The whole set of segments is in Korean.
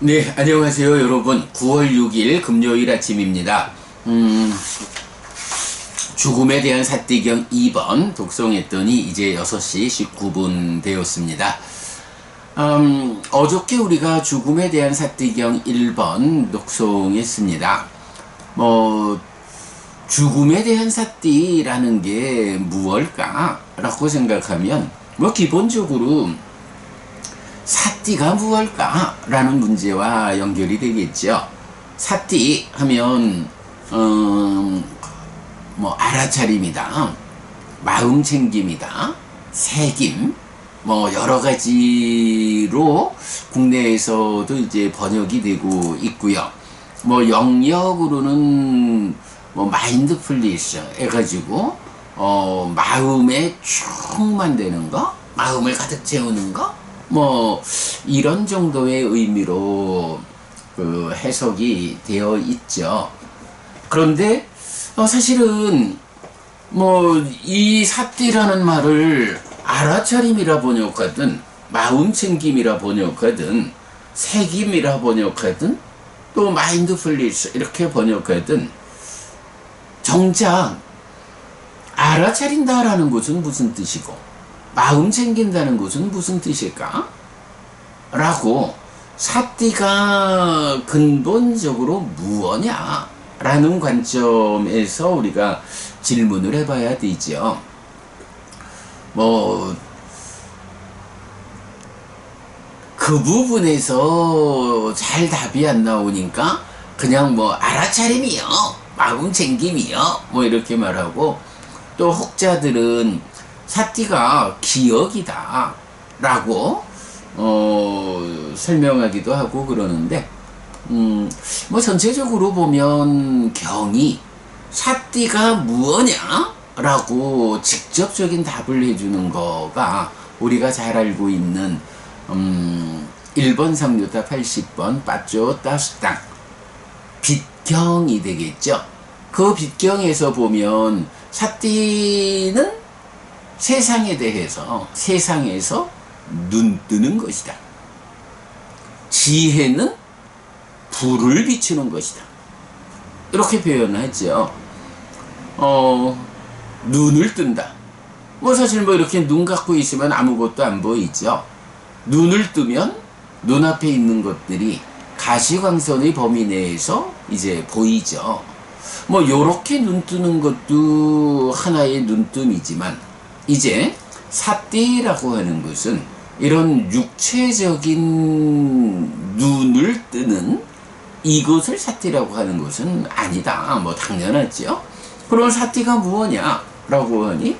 네, 안녕하세요, 여러분. 9월 6일 금요일 아침입니다. 죽음에 대한 사띠경 2번 독송했더니 이제 6시 19분 되었습니다. 어저께 우리가 죽음에 대한 사띠경 1번 독송했습니다. 죽음에 대한 사띠라는 게 무엇일까? 라고 생각하면, 기본적으로 사띠가 무엇일까? 라는 문제와 연결이 되겠죠. 사띠 하면, 알아차림이다, 마음 챙김이다, 새김, 여러 가지로 국내에서도 이제 번역이 되고 있고요. 영역으로는 마인드풀리스 해가지고, 마음에 충만되는 거, 마음을 가득 채우는 거, 이런 정도의 의미로 해석이 되어 있죠. 그런데 사실은 이 사띠라는 말을 알아차림이라 번역하든 마음챙김이라 번역하든 새김이라 번역하든 또 마인드풀리스 이렇게 번역하든, 정작 알아차린다라는 것은 무슨 뜻이고 마음 챙긴다는 것은 무슨 뜻일까? 라고 사띠가 근본적으로 무엇냐? 라는 관점에서 우리가 질문을 해봐야 되죠. 그 부분에서 잘 답이 안 나오니까 그냥 알아차림이요, 마음 챙김이요, 이렇게 말하고, 또 혹자들은 사띠가 기억이다 라고 설명하기도 하고 그러는데, 전체적으로 보면 경이 사띠가 무엇냐? 라고 직접적인 답을 해주는 거가 우리가 잘 알고 있는 1번 상류타 80번 빠쪼 따스땅 빛경이 되겠죠. 그 빛경에서 보면 사띠는 세상에 대해서 세상에서 눈 뜨는 것이다. 지혜는 불을 비추는 것이다. 이렇게 표현하죠. 눈을 뜬다. 사실 이렇게 눈 감고 있으면 아무것도 안 보이죠. 눈을 뜨면 눈앞에 있는 것들이 가시광선의 범위 내에서 이제 보이죠. 요렇게 눈 뜨는 것도 하나의 눈뜸이지만, 이제 사띠라고 하는 것은 이런 육체적인 눈을 뜨는 이것을 사띠라고 하는 것은 아니다. 당연하죠. 그럼 사띠가 무엇냐? 라고 하니,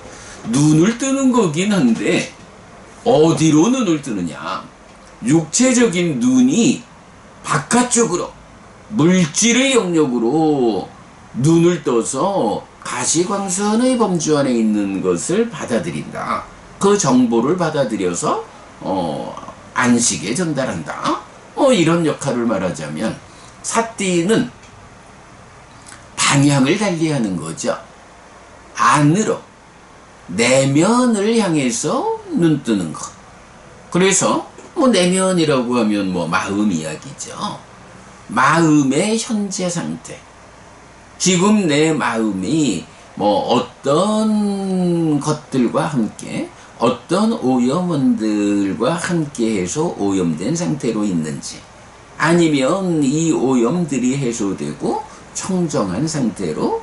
눈을 뜨는 거긴 한데, 어디로 눈을 뜨느냐? 육체적인 눈이 바깥쪽으로, 물질의 영역으로 눈을 떠서 가시광선의 범주 안에 있는 것을 받아들인다. 그 정보를 받아들여서 안식에 전달한다. 이런 역할을 말하자면 사띠는 방향을 달리하는 거죠. 안으로, 내면을 향해서 눈 뜨는 것. 그래서 내면이라고 하면 마음 이야기죠. 마음의 현재 상태. 지금 내 마음이 어떤 것들과 함께, 어떤 오염원들과 함께 해서 오염된 상태로 있는지, 아니면 이 오염들이 해소되고 청정한 상태로,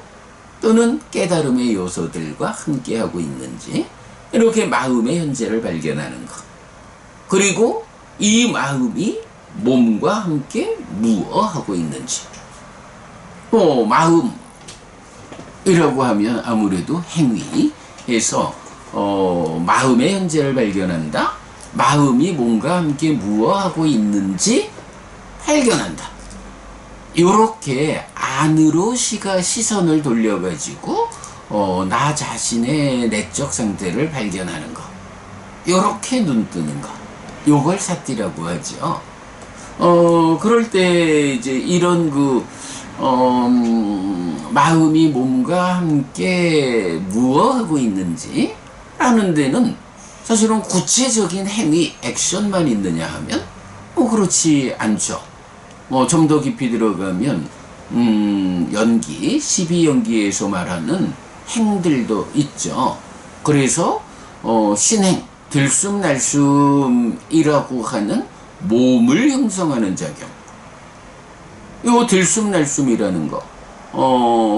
또는 깨달음의 요소들과 함께 하고 있는지, 이렇게 마음의 현재를 발견하는 것. 그리고 이 마음이 몸과 함께 무엇하고 있는지. 마음이라고 하면 아무래도 행위에서 마음의 현재를 발견한다. 마음이 몸과 함께 무엇하고 있는지 발견한다. 이렇게 안으로 시선을 돌려가지고 나 자신의 내적 상태를 발견하는 것. 이렇게 눈 뜨는 것. 요걸 사띠라고 하죠. 그럴 때 이제 이런 마음이 몸과 함께 무엇하고 있는지 라는 데는 사실은 구체적인 행위, 액션만 있느냐 하면 그렇지 않죠. 뭐 좀 더 깊이 들어가면 연기, 12연기에서 말하는 행들도 있죠. 그래서 신행, 들숨날숨이라고 하는 몸을 형성하는 작용. 요 들숨날숨이라는 거,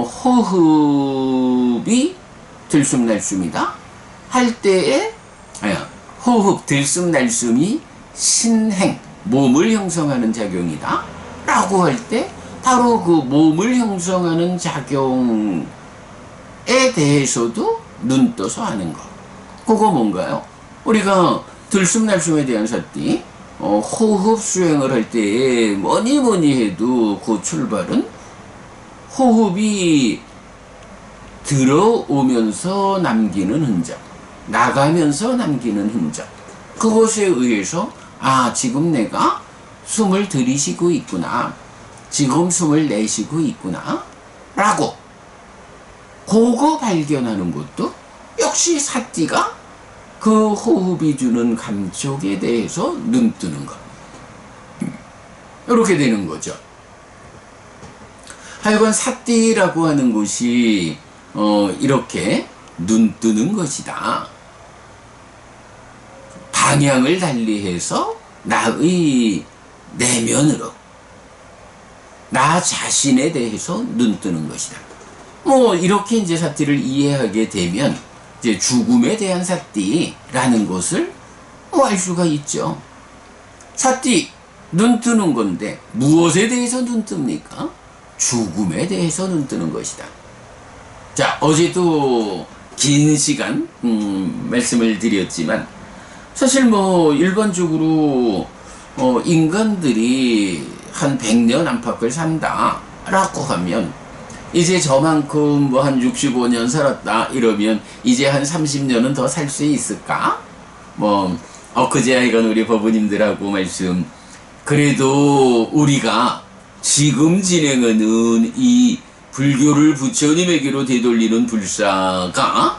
호흡이 들숨날숨이다 할 때에, 호흡, 들숨날숨이 신행, 몸을 형성하는 작용이다 라고 할 때, 바로 그 몸을 형성하는 작용에 대해서도 눈 떠서 하는 거. 그거 뭔가요? 우리가 들숨날숨에 대한 사띠, 호흡 수행을 할 때에 뭐니 해도 그 출발은 호흡이 들어오면서 남기는 흔적, 나가면서 남기는 흔적, 그것에 의해서 지금 내가 숨을 들이쉬고 있구나, 지금 숨을 내쉬고 있구나 라고 그거 발견하는 것도 역시 사띠가 그 호흡이 주는 감촉에 대해서 눈 뜨는 것, 이렇게 되는 거죠. 하여간 사띠라고 하는 것이 이렇게 눈 뜨는 것이다. 방향을 달리해서 나의 내면으로, 나 자신에 대해서 눈 뜨는 것이다. 뭐 이렇게 이제 사띠를 이해하게 되면 이제 죽음에 대한 사띠라는 것을 알 수가 있죠. 사띠, 눈 뜨는 건데 무엇에 대해서 눈 뜹니까? 죽음에 대해서 눈 뜨는 것이다. 자, 어제도 긴 시간 말씀을 드렸지만, 사실 뭐 일반적으로 인간들이 한 100년 안팎을 산다 라고 하면, 이제 저만큼 뭐 한 65년 살았다 이러면 이제 한 30년은 더 살 수 있을까? 뭐 엊그제 하여간 우리 법부님들하고 말씀, 그래도 우리가 지금 진행하는 이 불교를 부처님에게로 되돌리는 불사가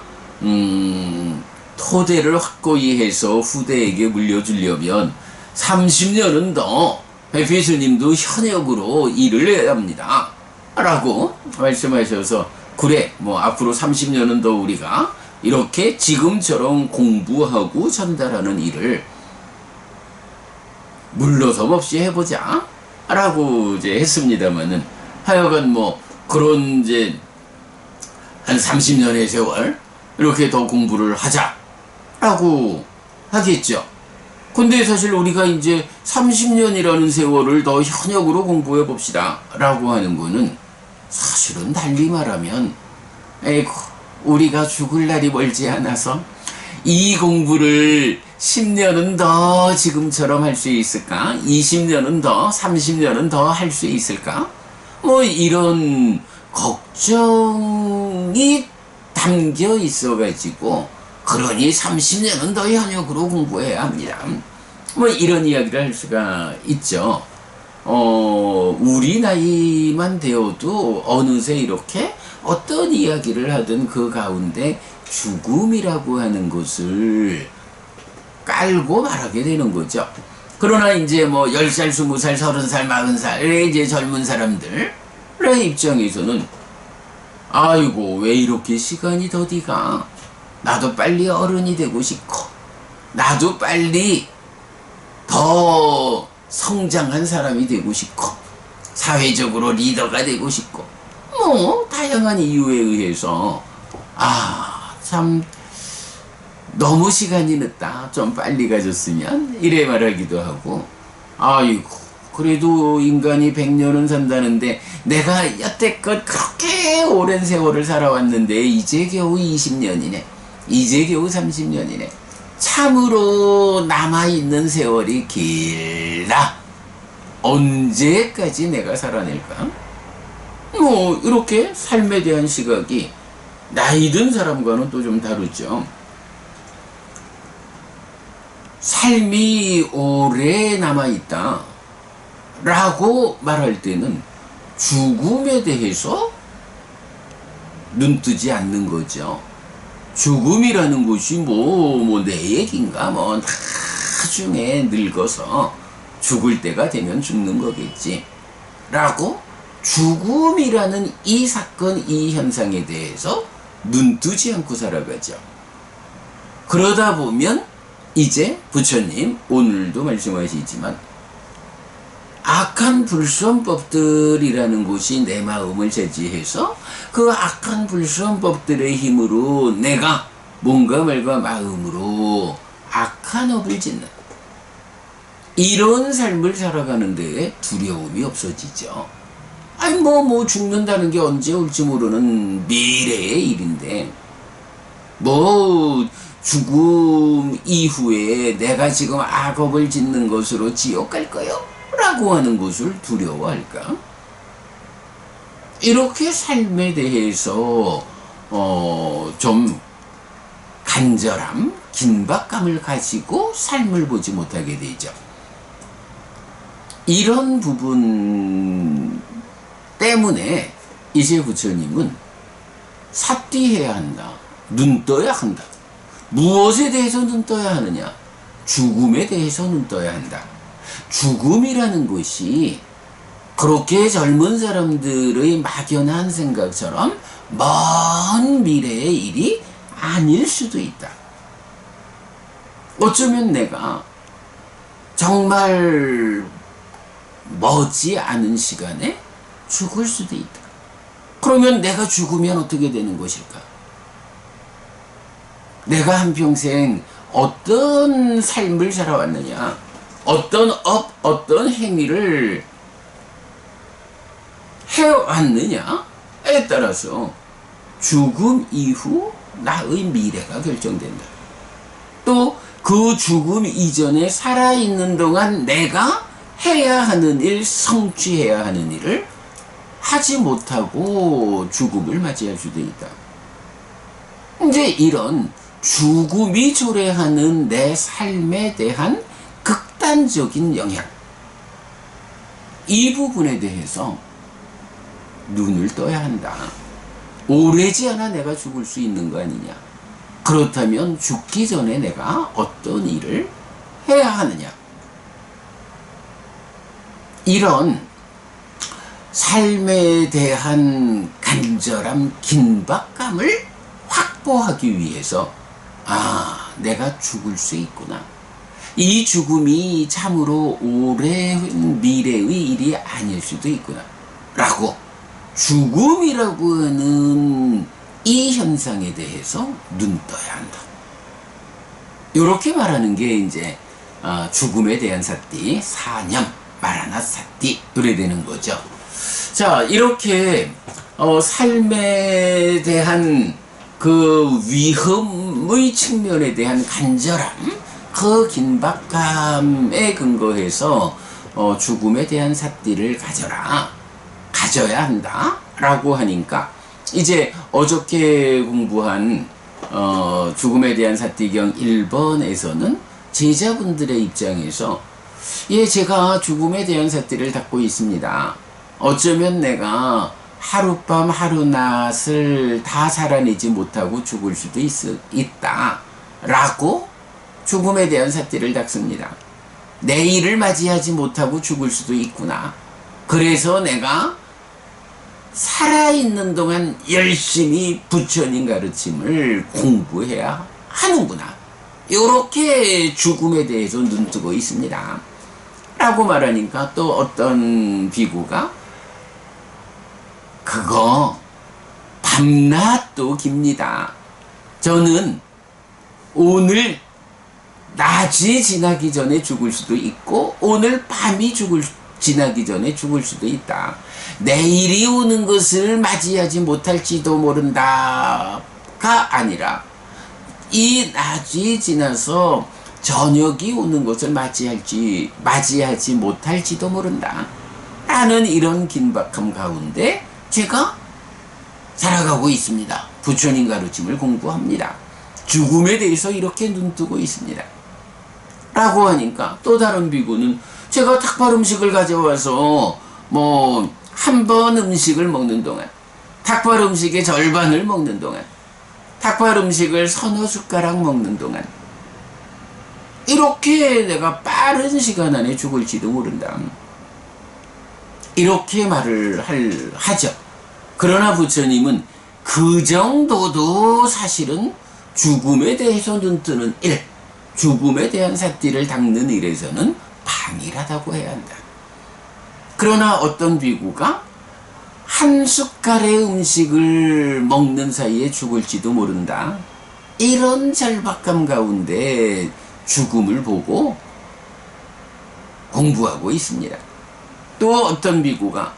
토대를 확고히 해서 후대에게 물려주려면 30년은 더 배필스님도 현역으로 일을 해야 합니다 라고 말씀하셔서, 그래 뭐 앞으로 30년은 더 우리가 이렇게 지금처럼 공부하고 전달하는 일을 물러섬 없이 해보자 라고 이제 했습니다마는, 하여간 뭐 그런 이제 한 30년의 세월 이렇게 더 공부를 하자 라고 하겠죠. 근데 사실 우리가 이제 30년이라는 세월을 더 현역으로 공부해 봅시다 라고 하는 거는, 사실은 달리 말하면, 에이구, 우리가 죽을 날이 멀지 않아서 이 공부를 10년은 더 지금처럼 할 수 있을까? 20년은 더, 30년은 더 할 수 있을까? 뭐 이런 걱정이 담겨 있어가지고, 그러니 30년은 더 현역으로 공부해야 합니다. 뭐 이런 이야기를 할 수가 있죠. 우리 나이만 되어도 어느새 이렇게 어떤 이야기를 하든 그 가운데 죽음이라고 하는 것을 깔고 말하게 되는 거죠. 그러나 이제 뭐 10살, 20살, 30살, 40살 이제 젊은 사람들의 입장에서는, 아이고 왜 이렇게 시간이 더디가, 나도 빨리 어른이 되고 싶고, 나도 빨리 더 성장한 사람이 되고 싶고, 사회적으로 리더가 되고 싶고, 뭐 다양한 이유에 의해서 참 너무 시간이 늦다, 좀 빨리 가졌으면 이래 말하기도 하고, 아이고 그래도 인간이 100년은 산다는데 내가 여태껏 그렇게 오랜 세월을 살아왔는데 이제 겨우 20년이네, 이제 겨우 30년이네. 참으로 남아있는 세월이 길다. 언제까지 내가 살아낼까? 뭐 이렇게 삶에 대한 시각이 나이 든 사람과는 또 좀 다르죠. 삶이 오래 남아있다 라고 말할 때는 죽음에 대해서 눈뜨지 않는 거죠. 죽음이라는 것이 뭐 내 얘기인가, 나중에 늙어서 죽을 때가 되면 죽는 거겠지. 라고 죽음이라는 이 사건, 이 현상에 대해서 눈뜨지 않고 살아가죠. 그러다 보면 이제 부처님 오늘도 말씀하시지만 악한 불선법들이라는 것이 내 마음을 제지해서 그 악한 불선법들의 힘으로 내가 몸과 말과 마음으로 악한 업을 짓는 이런 삶을 살아가는 데에 두려움이 없어지죠. 아니 뭐 죽는다는 게 언제 올지 모르는 미래의 일인데 뭐 죽음 이후에 내가 지금 악업을 짓는 것으로 지옥 갈 거요? 라고 하는 것을 두려워할까? 이렇게 삶에 대해서 좀 간절함, 긴박감을 가지고 삶을 보지 못하게 되죠. 이런 부분 때문에 이제 부처님은 삿띠해야 한다. 눈 떠야 한다. 무엇에 대해서 눈 떠야 하느냐? 죽음에 대해서 눈 떠야 한다. 죽음이라는 것이 그렇게 젊은 사람들의 막연한 생각처럼 먼 미래의 일이 아닐 수도 있다. 어쩌면 내가 정말 머지 않은 시간에 죽을 수도 있다. 그러면 내가 죽으면 어떻게 되는 것일까? 내가 한평생 어떤 삶을 살아왔느냐? 어떤 어떤 행위를 해왔느냐에 따라서 죽음 이후 나의 미래가 결정된다. 또 그 죽음 이전에 살아있는 동안 내가 해야 하는 일, 성취해야 하는 일을 하지 못하고 죽음을 맞이할 수도 있다. 이제 이런 죽음이 초래하는 내 삶에 대한 극단적인 영향, 이 부분에 대해서 눈을 떠야 한다. 오래지 않아 내가 죽을 수 있는 거 아니냐? 그렇다면 죽기 전에 내가 어떤 일을 해야 하느냐? 이런 삶에 대한 간절함, 긴박감을 확보하기 위해서 내가 죽을 수 있구나. 이 죽음이 참으로 오랜 미래의 일이 아닐 수도 있구나. 라고 죽음이라고 하는 이 현상에 대해서 눈 떠야 한다. 이렇게 말하는 게 이제 죽음에 대한 사띠, 사념, 마라나 사띠 그래 되는 거죠. 자, 이렇게 삶에 대한 그 위험의 측면에 대한 간절함, 그 긴박감에 근거해서 죽음에 대한 사띠를 가져야 한다 라고 하니까 이제 어저께 공부한 죽음에 대한 사띠경 1번에서는 제자분들의 입장에서 제가 죽음에 대한 사띠를 닦고 있습니다. 어쩌면 내가 하룻밤 하루낮을 다 살아내지 못하고 죽을 수도 있다 라고 죽음에 대한 사띠를 닦습니다. 내일을 맞이하지 못하고 죽을 수도 있구나. 그래서 내가 살아있는 동안 열심히 부처님 가르침을 공부해야 하는구나. 이렇게 죽음에 대해서 눈뜨고 있습니다. 라고 말하니까 또 어떤 비구가 그거 밤낮도 깁니다. 저는 오늘 낮이 지나기 전에 죽을 수도 있고 오늘 밤이 지나기 전에 죽을 수도 있다. 내일이 오는 것을 맞이하지 못할지도 모른다가 아니라 이 낮이 지나서 저녁이 오는 것을 맞이하지 못할지도 모른다 라는 이런 긴박함 가운데 제가 살아가고 있습니다. 부처님 가르침을 공부합니다. 죽음에 대해서 이렇게 눈뜨고 있습니다. 라고 하니까 또 다른 비구는 제가 닭발 음식을 가져와서 한 번 음식을 먹는 동안, 닭발 음식의 절반을 먹는 동안, 닭발 음식을 서너 숟가락 먹는 동안 이렇게 내가 빠른 시간 안에 죽을지도 모른다. 이렇게 말을 하죠. 그러나 부처님은 그 정도도 사실은 죽음에 대해서 눈뜨는 일, 죽음에 대한 삿띠를 닦는 일에서는 방일하다고 해야 한다. 그러나 어떤 비구가 한 숟갈의 음식을 먹는 사이에 죽을지도 모른다. 이런 절박감 가운데 죽음을 보고 공부하고 있습니다. 또 어떤 비구가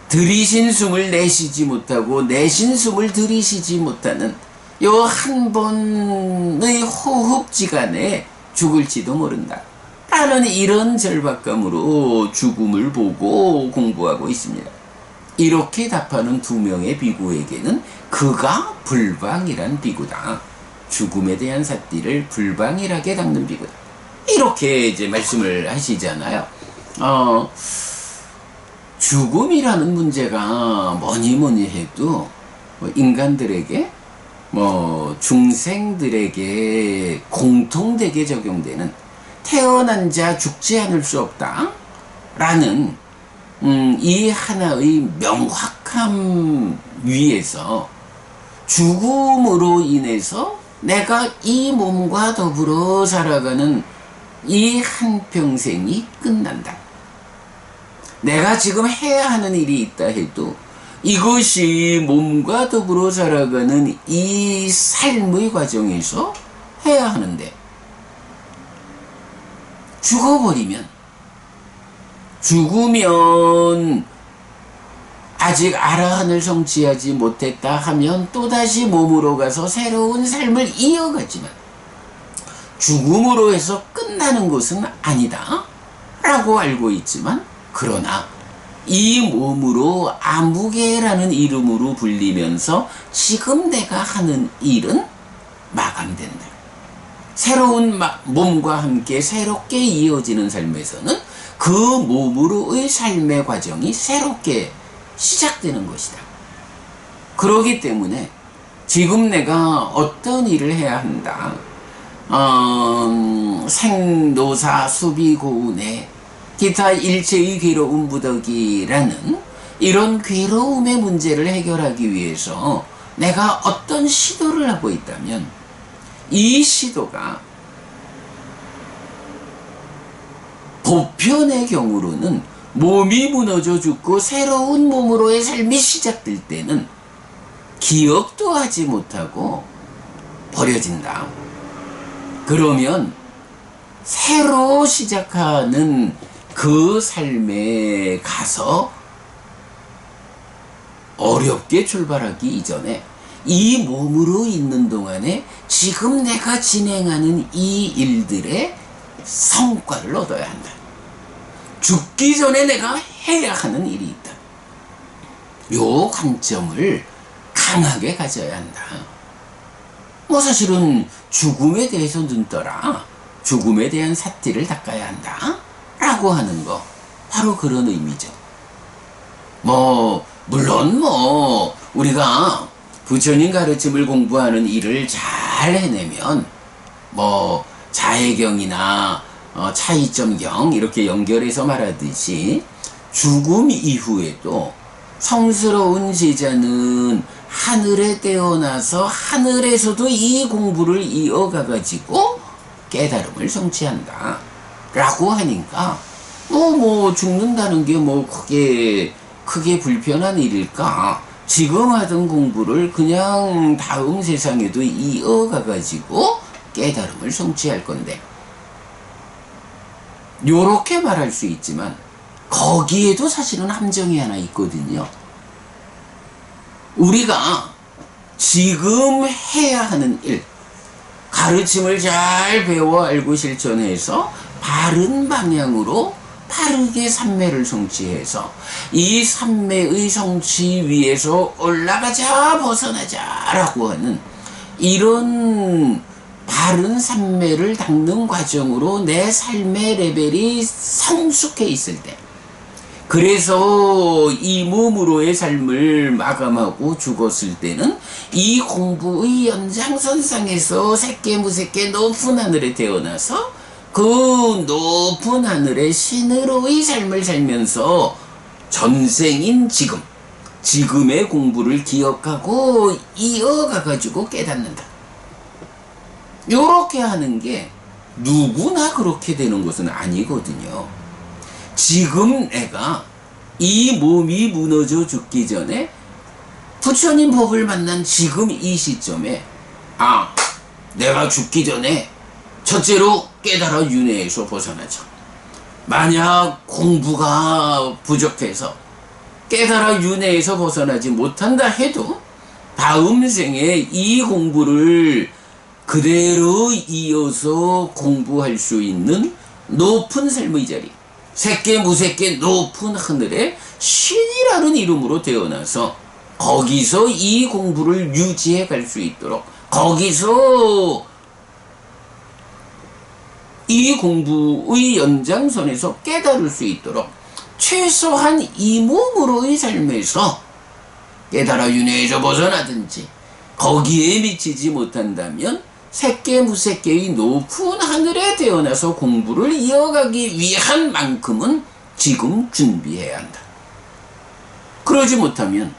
들이신 숨을 내쉬지 못하고 내쉰 숨을 들이쉬지 못하는 요 한 번의 호흡지간에 죽을지도 모른다. 라는 이런 절박감으로 죽음을 보고 공부하고 있습니다. 이렇게 답하는 두 명의 비구에게는 그가 불방이란 비구다. 죽음에 대한 삿띠를 불방일하게 닦는 비구다. 이렇게 이제 말씀을 하시잖아요. 죽음이라는 문제가 뭐니 해도 인간들에게 중생들에게 공통되게 적용되는 태어난 자 죽지 않을 수 없다 라는 이 하나의 명확함 위에서 죽음으로 인해서 내가 이 몸과 더불어 살아가는 이 한평생이 끝난다. 내가 지금 해야 하는 일이 있다 해도 이것이 몸과 더불어 살아가는 이 삶의 과정에서 해야 하는데 죽으면 아직 아라한을 성취하지 못했다 하면 또다시 몸으로 가서 새로운 삶을 이어가지만 죽음으로 해서 끝나는 것은 아니다 라고 알고 있지만 그러나 이 몸으로 아무개라는 이름으로 불리면서 지금 내가 하는 일은 마감된다. 새로운 몸과 함께 새롭게 이어지는 삶에서는 그 몸으로의 삶의 과정이 새롭게 시작되는 것이다. 그러기 때문에 지금 내가 어떤 일을 해야 한다. 생노사 수비고운에 기타 일체의 괴로움 부덕이라는 이런 괴로움의 문제를 해결하기 위해서 내가 어떤 시도를 하고 있다면 이 시도가 보편의 경우로는 몸이 무너져 죽고 새로운 몸으로의 삶이 시작될 때는 기억도 하지 못하고 버려진다. 그러면 새로 시작하는 그 삶에 가서 어렵게 출발하기 이전에 이 몸으로 있는 동안에 지금 내가 진행하는 이 일들의 성과를 얻어야 한다. 죽기 전에 내가 해야 하는 일이 있다. 요 관점을 강하게 가져야 한다. 사실은 죽음에 대해서 눈떠라. 죽음에 대한 삿띠를 닦아야 한다. 라고 하는 거 바로 그런 의미죠. 물론 우리가 부처님 가르침을 공부하는 일을 잘 해내면 자해경이나 차이점경 이렇게 연결해서 말하듯이 죽음 이후에도 성스러운 제자는 하늘에 태어나서 하늘에서도 이 공부를 이어가 가지고 깨달음을 성취한다 라고 하니까 죽는다는 게 크게 불편한 일일까? 지금 하던 공부를 그냥 다음 세상에도 이어가 가지고 깨달음을 성취할 건데 요렇게 말할 수 있지만 거기에도 사실은 함정이 하나 있거든요. 우리가 지금 해야 하는 일, 가르침을 잘 배워 알고 실천해서 바른 방향으로 바르게 삼매를 성취해서 이 삼매의 성취 위에서 올라가자 벗어나자 라고 하는 이런 바른 삼매를 닦는 과정으로 내 삶의 레벨이 성숙해 있을 때, 그래서 이 몸으로의 삶을 마감하고 죽었을 때는 이 공부의 연장선상에서 새끼 무새끼 높은 하늘에 태어나서 그 높은 하늘의 신으로의 삶을 살면서 전생인 지금의 공부를 기억하고 이어가가지고 깨닫는다. 요렇게 하는 게 누구나 그렇게 되는 것은 아니거든요. 지금 내가 이 몸이 무너져 죽기 전에 부처님 법을 만난 지금 이 시점에 내가 죽기 전에 첫째로 깨달아 윤회에서 벗어나자. 만약 공부가 부족해서 깨달아 윤회에서 벗어나지 못한다 해도 다음 생에 이 공부를 그대로 이어서 공부할 수 있는 높은 삶의 자리, 새께 무새께 높은 하늘에 신이라는 이름으로 태어나서 거기서 이 공부를 유지해 갈 수 있도록, 거기서 이 공부의 연장선에서 깨달을 수 있도록 최소한 이 몸으로의 삶에서 깨달아 윤회에서 벗어나든지 거기에 미치지 못한다면 새께 무새께의 높은 하늘에 태어나서 공부를 이어가기 위한 만큼은 지금 준비해야 한다. 그러지 못하면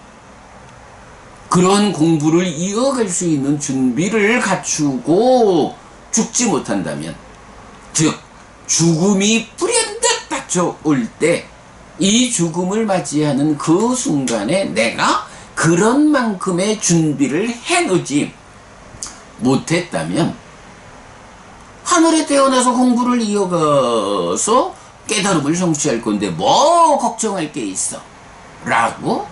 그런 공부를 이어갈 수 있는 준비를 갖추고 죽지 못한다면, 즉 죽음이 불현듯 닥쳐올 때 이 죽음을 맞이하는 그 순간에 내가 그런 만큼의 준비를 해놓지 못했다면 하늘에 태어나서 공부를 이어가서 깨달음을 성취할 건데 뭐 걱정할 게 있어 라고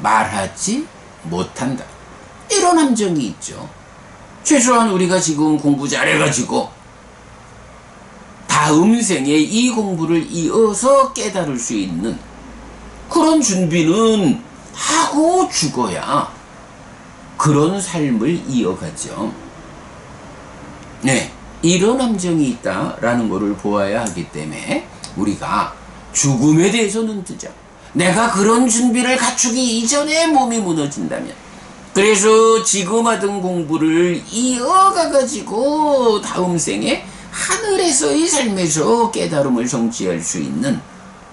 말하지 못한다. 이런 함정이 있죠. 최소한 우리가 지금 공부 잘해가지고 다음 생에 이 공부를 이어서 깨달을 수 있는 그런 준비는 하고 죽어야 그런 삶을 이어가죠. 네, 이런 함정이 있다라는 것을 보아야 하기 때문에 우리가 죽음에 대해서 눈 뜨자. 내가 그런 준비를 갖추기 이전에 몸이 무너진다면, 그래서 지금 하던 공부를 이어가가지고 다음 생에 하늘에서의 삶에서 깨달음을 성취할 수 있는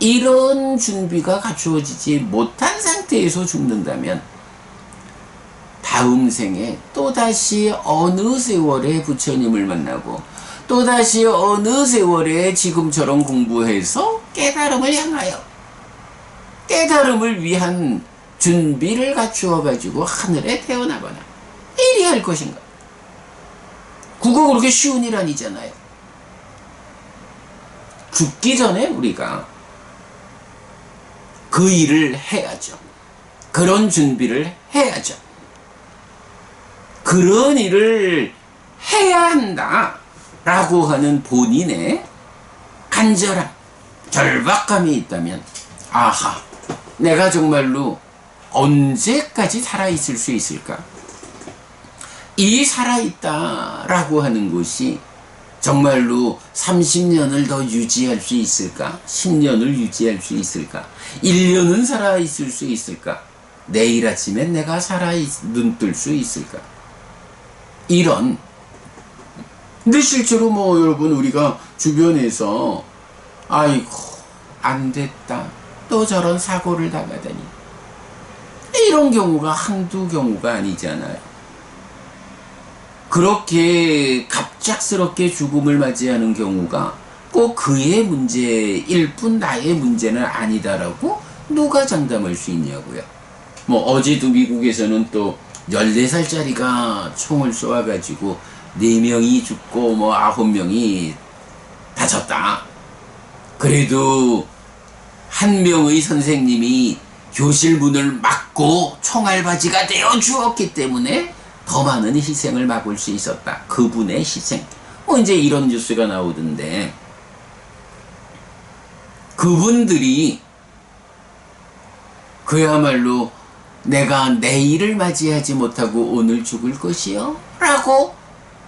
이런 준비가 갖추어지지 못한 상태에서 죽는다면 다음 생에 또다시 어느 세월에 부처님을 만나고 또다시 어느 세월에 지금처럼 공부해서 깨달음을 향하여 깨달음을 위한 준비를 갖추어 가지고 하늘에 태어나거나 이리 할 것인가? 그거 그렇게 쉬운 일 아니잖아요. 죽기 전에 우리가 그 일을 해야죠. 그런 준비를 해야죠. 그런 일을 해야 한다 라고 하는 본인의 간절함, 절박감이 있다면, 아하, 내가 정말로 언제까지 살아있을 수 있을까? 이 살아있다라고 하는 것이 정말로 30년을 더 유지할 수 있을까? 10년을 유지할 수 있을까? 1년은 살아있을 수 있을까? 내일 아침에 내가 눈뜰 수 있을까? 이런. 근데 실제로 뭐 여러분 우리가 주변에서 아이고 안 됐다, 또 저런 사고를 당하다니, 이런 경우가 한두 경우가 아니잖아요. 그렇게 갑작스럽게 죽음을 맞이하는 경우가 꼭 그의 문제일 뿐 나의 문제는 아니다라고 누가 장담할 수 있냐고요. 뭐 어제도 미국에서는 또 14살짜리가 총을 쏘아가지고 4명이 죽고 뭐 9명이 다쳤다. 그래도 한 명의 선생님이 교실 문을 막고 총알바지가 되어 주었기 때문에 더 많은 희생을 막을 수 있었다. 그분의 희생. 뭐 이제 이런 뉴스가 나오던데, 그분들이 그야말로 내가 내일을 맞이하지 못하고 오늘 죽을 것이요? 라고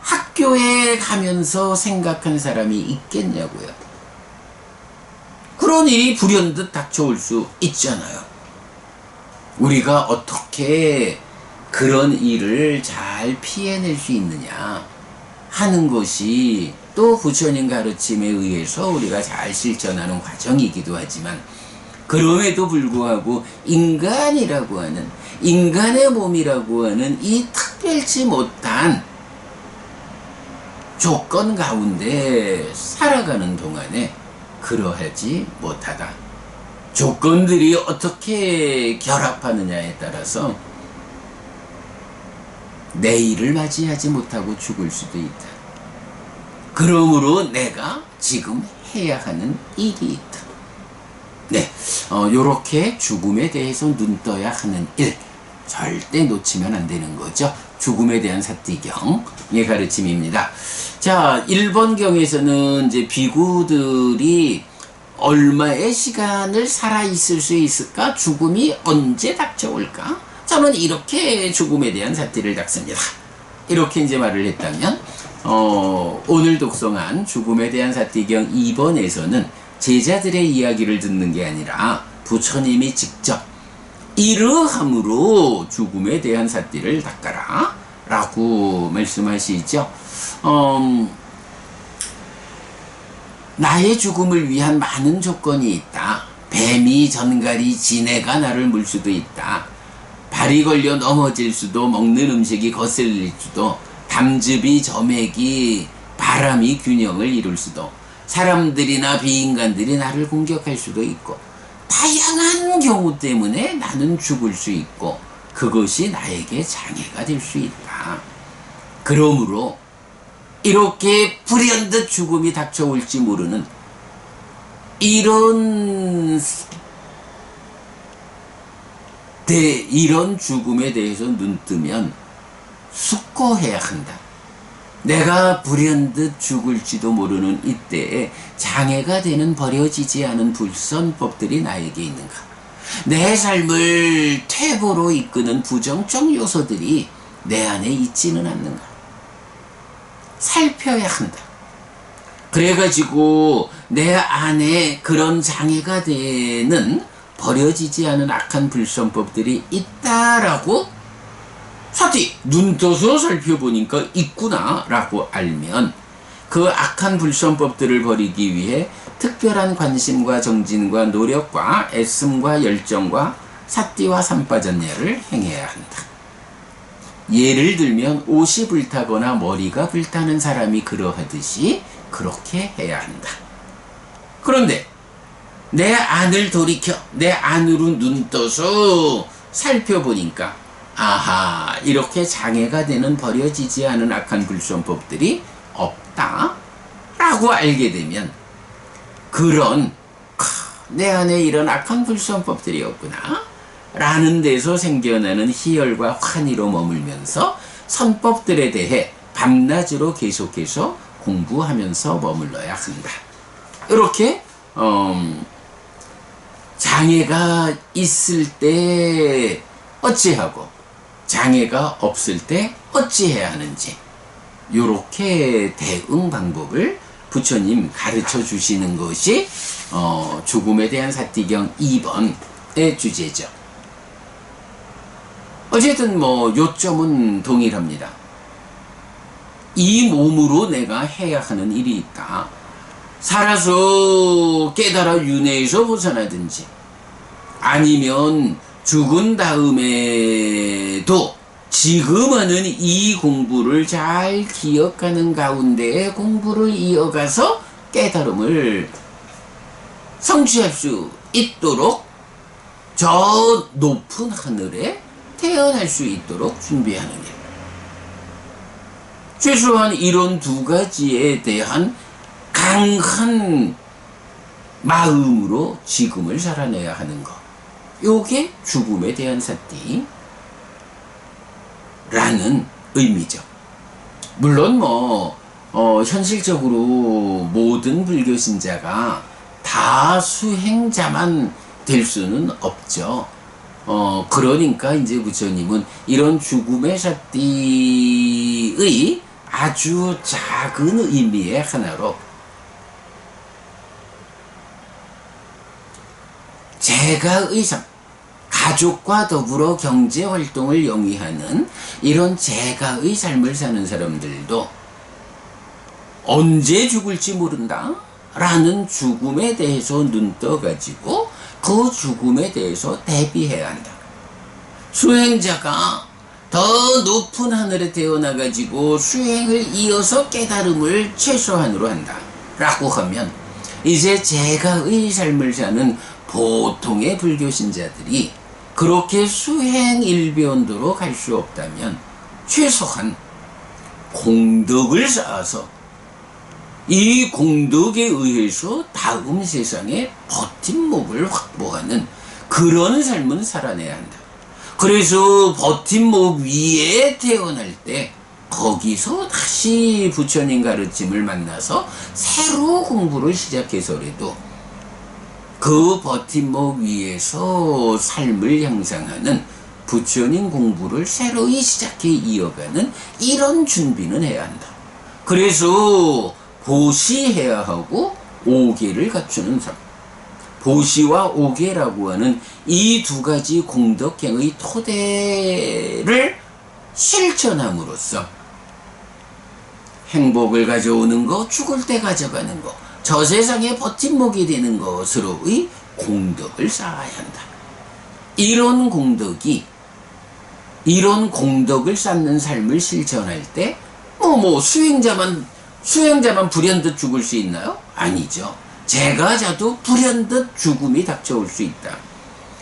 학교에 가면서 생각한 사람이 있겠냐고요. 그런 일이 불현듯 닥쳐올 수 있잖아요. 우리가 어떻게 그런 일을 잘 피해낼 수 있느냐 하는 것이 또 부처님 가르침에 의해서 우리가 잘 실천하는 과정이기도 하지만, 그럼에도 불구하고 인간이라고 하는, 인간의 몸이라고 하는 이 특별치 못한 조건 가운데 살아가는 동안에 그러하지 못하다. 조건들이 어떻게 결합하느냐에 따라서 내일을 맞이하지 못하고 죽을 수도 있다. 그러므로 내가 지금 해야 하는 일이 있다. 네, 요렇게 죽음에 대해서 눈 떠야 하는 일, 절대 놓치면 안 되는 거죠. 죽음에 대한 사띠경의 가르침입니다. 자, 1번 경에서는 이제 비구들이 얼마의 시간을 살아있을 수 있을까? 죽음이 언제 닥쳐올까? 저는 이렇게 죽음에 대한 사띠를 닦습니다. 이렇게 이제 말을 했다면, 오늘 독송한 죽음에 대한 사띠경 2번에서는 제자들의 이야기를 듣는 게 아니라 부처님이 직접 이러함으로 죽음에 대한 사띠를 닦아라 라고 말씀하시죠. 나의 죽음을 위한 많은 조건이 있다. 뱀이 전갈이 지네가 나를 물 수도 있다. 발이 걸려 넘어질 수도, 먹는 음식이 거슬릴 수도, 담즙이 점액이 바람이 균형을 이룰 수도, 사람들이나 비인간들이 나를 공격할 수도 있고, 다양한 경우 때문에 나는 죽을 수 있고, 그것이 나에게 장애가 될 수 있다. 그러므로 이렇게 불현듯 죽음이 닥쳐올지 모르는 이런 죽음에 대해서 눈뜨면 숙고해야 한다. 내가 불현듯 죽을지도 모르는 이때에 장애가 되는 버려지지 않은 불선법들이 나에게 있는가? 내 삶을 퇴보로 이끄는 부정적 요소들이 내 안에 있지는 않는가? 살펴야 한다. 그래가지고 내 안에 그런 장애가 되는 버려지지 않은 악한 불선법들이 있다라고 사띠 눈 떠서 살펴보니까 있구나 라고 알면 그 악한 불선법들을 버리기 위해 특별한 관심과 정진과 노력과 애씀과 열정과 사띠와 삼빠전례를 행해야 한다. 예를 들면 옷이 불타거나 머리가 불타는 사람이 그러하듯이 그렇게 해야 한다. 그런데 내 안을 돌이켜 내 안으로 눈 떠서 살펴보니까 아하, 이렇게 장애가 되는 버려지지 않은 악한 불선법들이 없다 라고 알게 되면 그런 내 안에 이런 악한 불선법들이 없구나 라는 데서 생겨나는 희열과 환희로 머물면서 선법들에 대해 밤낮으로 계속해서 공부하면서 머물러야 한다. 이렇게 장애가 있을 때 어찌하고 장애가 없을 때 어찌해야 하는지 요렇게 대응 방법을 부처님 가르쳐 주시는 것이 죽음에 대한 사띠경 2번의 주제죠. 어쨌든 뭐 요점은 동일합니다. 이 몸으로 내가 해야 하는 일이 있다. 살아서 깨달아 윤회에서 벗어나든지 아니면 죽은 다음에도 지금 하는 이 공부를 잘 기억하는 가운데에 공부를 이어가서 깨달음을 성취할 수 있도록 저 높은 하늘에 태어날 수 있도록 준비하는 일. 최소한 이런 두 가지에 대한 강한 마음으로 지금을 살아내야 하는 것. 요게 죽음에 대한 사띠라는 의미죠. 물론 현실적으로 모든 불교 신자가 다 수행자만 될 수는 없죠. 그러니까 이제 부처님은 이런 죽음의 사띠의 아주 작은 의미의 하나로 제가의 삶, 가족과 더불어 경제활동을 영위하는 이런 제가의 삶을 사는 사람들도 언제 죽을지 모른다 라는 죽음에 대해서 눈 떠가지고 그 죽음에 대해서 대비해야 한다. 수행자가 더 높은 하늘에 태어나가지고 수행을 이어서 깨달음을 최소한으로 한다 라고 하면, 이제 제가의 삶을 사는 보통의 불교 신자들이 그렇게 수행 일변도로 갈 수 없다면 최소한 공덕을 쌓아서 이 공덕에 의해서 다음 세상에 버팀목을 확보하는 그런 삶은 살아내야 한다. 그래서 버팀목 위에 태어날 때 거기서 다시 부처님 가르침을 만나서 새로 공부를 시작해서라도 그 버팀목 위에서 삶을 향상하는 부처님 공부를 새로이 시작해 이어가는 이런 준비는 해야 한다. 그래서 보시해야 하고 오계를 갖추는 삶, 보시와 오계라고 하는 이 두 가지 공덕행의 토대를 실천함으로써 행복을 가져오는 것, 죽을 때 가져가는 것, 저 세상에 버팀목이 되는 것으로의 공덕을 쌓아야 한다. 이런 공덕을 쌓는 삶을 실천할 때 수행자만 불현듯 죽을 수 있나요? 아니죠. 제가 자도 불현듯 죽음이 닥쳐올 수 있다.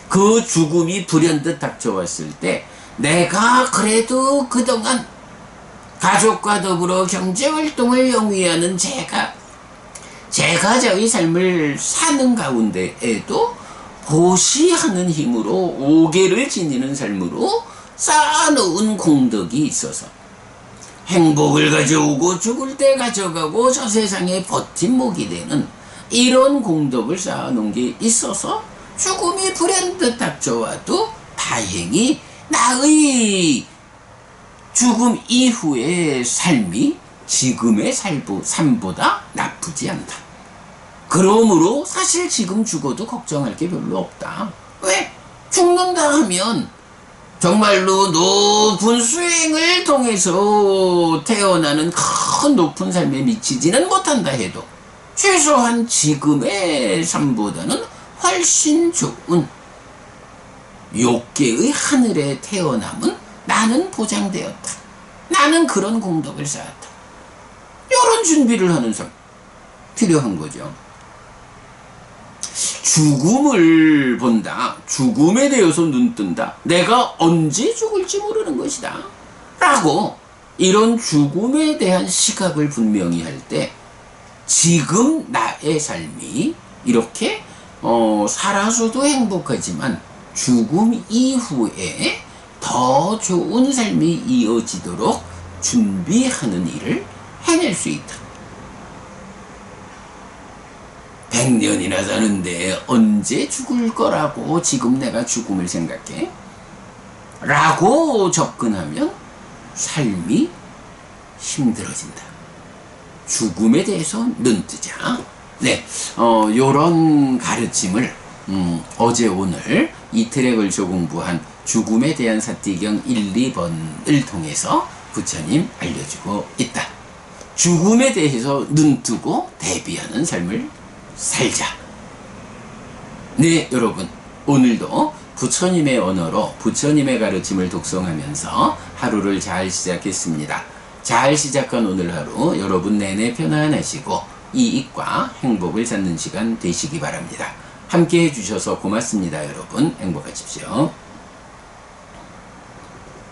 그 죽음이 불현듯 닥쳐왔을 때 내가 그래도 그동안 가족과 더불어 경제활동을 영위하는 제가자의 삶을 사는 가운데에도 보시하는 힘으로 오계를 지니는 삶으로 쌓아놓은 공덕이 있어서 행복을 가져오고 죽을 때 가져가고 저 세상에 버팀목이 되는 이런 공덕을 쌓아놓은 게 있어서 죽음이 불현듯 닥쳐와도 다행히 나의 죽음 이후의 삶이 지금의 삶보다 나쁘지 않다. 그러므로 사실 지금 죽어도 걱정할 게 별로 없다. 왜? 죽는다 하면 정말로 높은 수행을 통해서 태어나는 큰 높은 삶에 미치지는 못한다 해도 최소한 지금의 삶보다는 훨씬 좋은 욕계의 하늘에 태어남은 나는 보장되었다. 나는 그런 공덕을 쌓았다. 이런 준비를 하는 삶 필요한 거죠. 죽음을 본다. 죽음에 대해서 눈뜬다. 내가 언제 죽을지 모르는 것이다. 라고 이런 죽음에 대한 시각을 분명히 할 때 지금 나의 삶이 이렇게 살아서도 행복하지만 죽음 이후에 더 좋은 삶이 이어지도록 준비하는 일을 해낼 수 있다. 100년이나 사는데 언제 죽을 거라고 지금 내가 죽음을 생각해? 라고 접근하면 삶이 힘들어진다. 죽음에 대해서 눈뜨자. 네, 요런 가르침을 어제 오늘 이틀에 걸쳐 공부한 죽음에 대한 사티경 1, 2번을 통해서 부처님 알려주고 있다. 죽음에 대해서 눈뜨고 대비하는 삶을 살자. 네, 여러분, 오늘도 부처님의 언어로 부처님의 가르침을 독송하면서 하루를 잘 시작했습니다. 잘 시작한 오늘 하루 여러분 내내 편안하시고 이익과 행복을 찾는 시간 되시기 바랍니다. 함께 해주셔서 고맙습니다. 여러분, 행복하십시오.